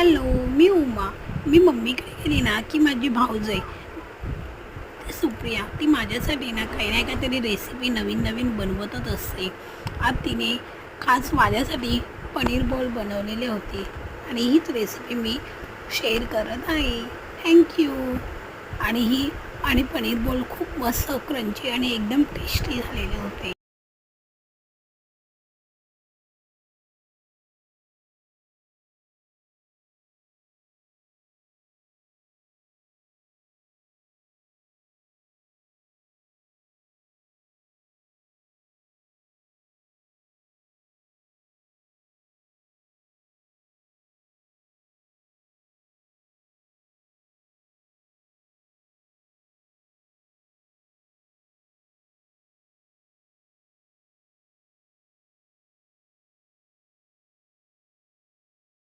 Hello, मी उमा. मी मम्मीकडे गेली ना की माझी भाऊज आहे सुप्रिया, ती माझ्यासाठी ना काही ना काहीतरी रेसिपी नवीन नवीन बनवतच असते. आज तिने खास माझ्यासाठी पनीर बॉल बनवलेले होते आणि हीच रेसिपी मी शेअर करत आहे. थँक्यू. आणि पनीर बॉल खूप मस्त क्रंची आणि एकदम टेस्टी झालेले होते.